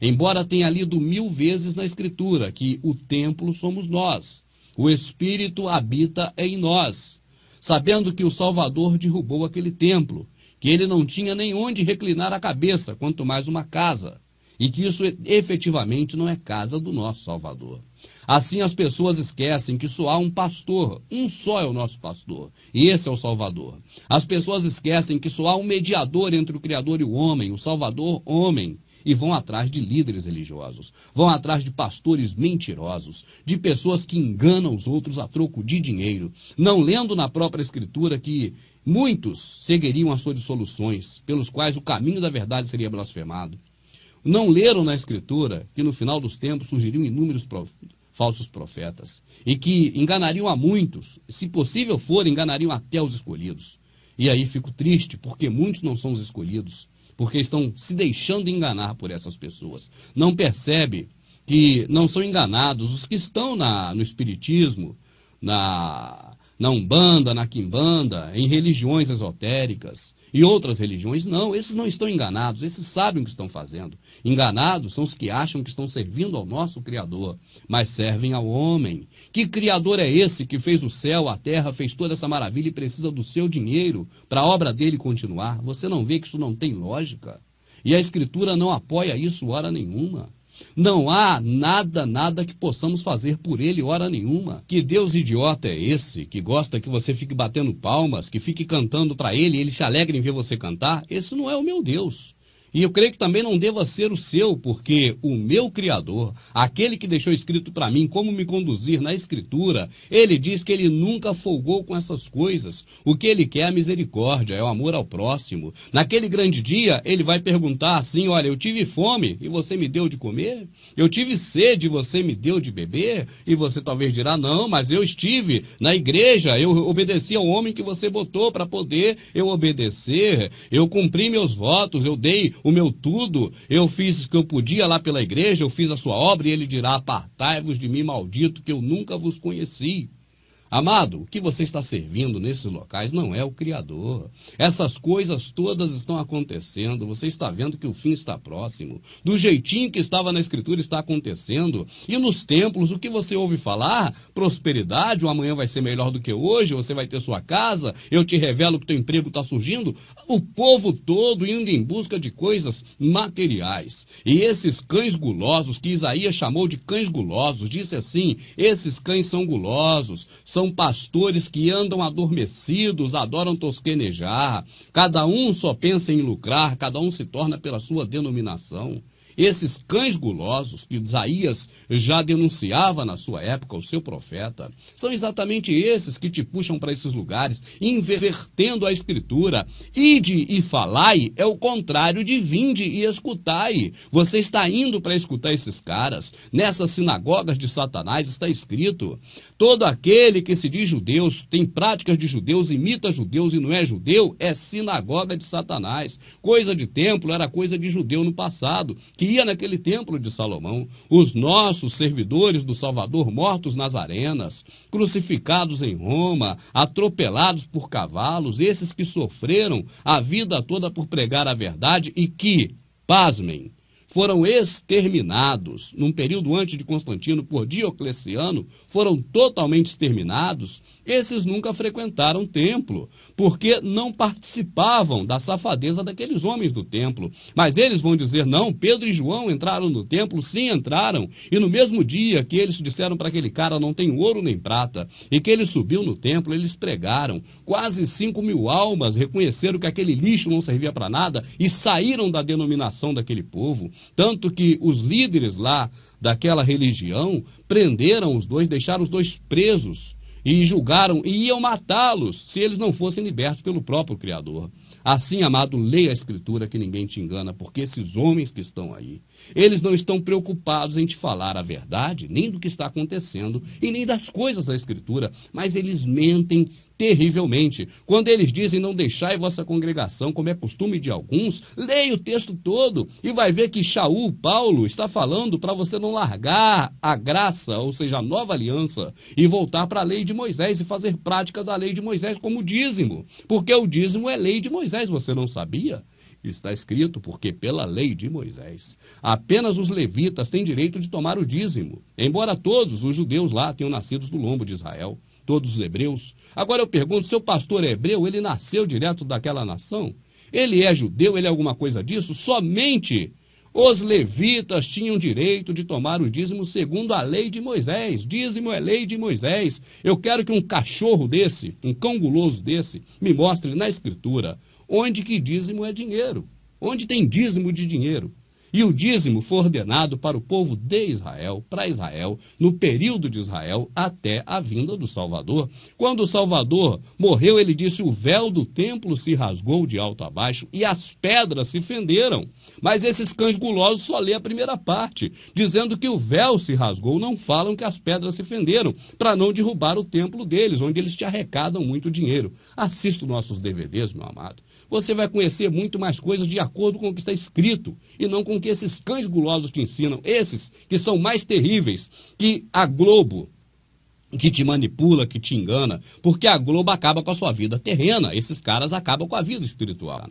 embora tenha lido 1000 vezes na Escritura que o templo somos nós, o Espírito habita em nós, sabendo que o Salvador derrubou aquele templo, que ele não tinha nem onde reclinar a cabeça, quanto mais uma casa, e que isso efetivamente não é casa do nosso Salvador. Assim as pessoas esquecem que só há um pastor, um só é o nosso pastor, e esse é o Salvador. As pessoas esquecem que só há um mediador entre o Criador e o homem, o Salvador, homem, e vão atrás de líderes religiosos, vão atrás de pastores mentirosos, de pessoas que enganam os outros a troco de dinheiro, não lendo na própria Escritura que muitos seguiriam as suas dissoluções, pelos quais o caminho da verdade seria blasfemado. Não leram na Escritura que no final dos tempos surgiriam inúmeros falsos profetas e que enganariam a muitos, se possível for, enganariam até os escolhidos. E aí fico triste, porque muitos não são os escolhidos, porque estão se deixando enganar por essas pessoas. Não percebe que não são enganados os que estão no espiritismo, na Umbanda, na Quimbanda, em religiões esotéricas e outras religiões. Não, esses não estão enganados, esses sabem o que estão fazendo. Enganados são os que acham que estão servindo ao nosso Criador, mas servem ao homem. Que Criador é esse que fez o céu, a terra, fez toda essa maravilha e precisa do seu dinheiro para a obra dele continuar? Você não vê que isso não tem lógica? E a Escritura não apoia isso hora nenhuma. Não há nada que possamos fazer por ele hora nenhuma. Que Deus idiota é esse, que gosta que você fique batendo palmas, que fique cantando para ele e ele se alegra em ver você cantar? Esse não é o meu Deus. E eu creio que também não deva ser o seu, porque o meu Criador, aquele que deixou escrito para mim como me conduzir na Escritura, ele diz que ele nunca folgou com essas coisas. O que ele quer é a misericórdia, é o amor ao próximo. Naquele grande dia, ele vai perguntar assim: olha, eu tive fome e você me deu de comer? Eu tive sede e você me deu de beber? E você talvez dirá: não, mas eu estive na igreja, eu obedeci ao homem que você botou para poder eu obedecer, eu cumpri meus votos, eu dei o meu tudo, eu fiz o que eu podia lá pela igreja, eu fiz a sua obra. E ele dirá: apartai-vos de mim, maldito, que eu nunca vos conheci. Amado, o que você está servindo nesses locais não é o Criador. Essas coisas todas estão acontecendo, você está vendo que o fim está próximo. Do jeitinho que estava na Escritura está acontecendo. E nos templos, o que você ouve falar? Prosperidade, o amanhã vai ser melhor do que hoje, você vai ter sua casa, eu te revelo que teu emprego está surgindo. O povo todo indo em busca de coisas materiais. E esses cães gulosos, que Isaías chamou de cães gulosos, disse assim: esses cães são gulosos, são pastores que andam adormecidos, adoram tosquenejar. Cada um só pensa em lucrar, cada um se torna pela sua denominação. Esses cães gulosos que Isaías já denunciava na sua época, o seu profeta, são exatamente esses que te puxam para esses lugares, invertendo a Escritura. Ide e falai é o contrário de vinde e escutai. Você está indo para escutar esses caras. Nessas sinagogas de Satanás está escrito: todo aquele que se diz judeus, tem práticas de judeus, imita judeus e não é judeu, é sinagoga de Satanás. Coisa de templo era coisa de judeu no passado, que ia naquele templo de Salomão. Os nossos servidores do Salvador mortos nas arenas, crucificados em Roma, atropelados por cavalos, esses que sofreram a vida toda por pregar a verdade e que, pasmem, foram exterminados num período antes de Constantino por Diocleciano, foram totalmente exterminados. Esses nunca frequentaram o templo, porque não participavam da safadeza daqueles homens do templo. Mas eles vão dizer: não, Pedro e João entraram no templo, sim, entraram. E no mesmo dia que eles disseram para aquele cara: não tem ouro nem prata, e que ele subiu no templo, eles pregaram. Quase 5.000 almas reconheceram que aquele lixo não servia para nada e saíram da denominação daquele povo. Tanto que os líderes lá daquela religião prenderam os dois, deixaram os dois presos e julgaram e iam matá-los se eles não fossem libertos pelo próprio Criador. Assim, amado, leia a Escritura que ninguém te engana, porque esses homens que estão aí, eles não estão preocupados em te falar a verdade, nem do que está acontecendo e nem das coisas da Escritura, mas eles mentem terrivelmente. Quando eles dizem: não deixai vossa congregação, como é costume de alguns, leia o texto todo e vai ver que Shaul, Paulo, está falando para você não largar a graça, ou seja, a nova aliança, e voltar para a lei de Moisés e fazer prática da lei de Moisés como dízimo, porque o dízimo é lei de Moisés, você não sabia? Está escrito, porque pela lei de Moisés, apenas os levitas têm direito de tomar o dízimo, embora todos os judeus lá tenham nascido do lombo de Israel, todos os hebreus. Agora eu pergunto, seu pastor é hebreu, ele nasceu direto daquela nação? Ele é judeu, ele é alguma coisa disso? Somente os levitas tinham direito de tomar o dízimo segundo a lei de Moisés. Dízimo é lei de Moisés. Eu quero que um cachorro desse, um cão guloso desse, me mostre na escritura onde que dízimo é dinheiro. Onde tem dízimo de dinheiro. E o dízimo foi ordenado para o povo de Israel, para Israel, no período de Israel, até a vinda do Salvador. Quando o Salvador morreu, ele disse, o véu do templo se rasgou de alto a baixo e as pedras se fenderam. Mas esses cães gulosos só lê a primeira parte, dizendo que o véu se rasgou, não falam que as pedras se fenderam, para não derrubar o templo deles, onde eles te arrecadam muito dinheiro. Assista os nossos DVDs, meu amado. Você vai conhecer muito mais coisas de acordo com o que está escrito, e não com o que esses cães gulosos te ensinam, esses que são mais terríveis que a Globo, que te manipula, que te engana, porque a Globo acaba com a sua vida terrena, esses caras acabam com a vida espiritual.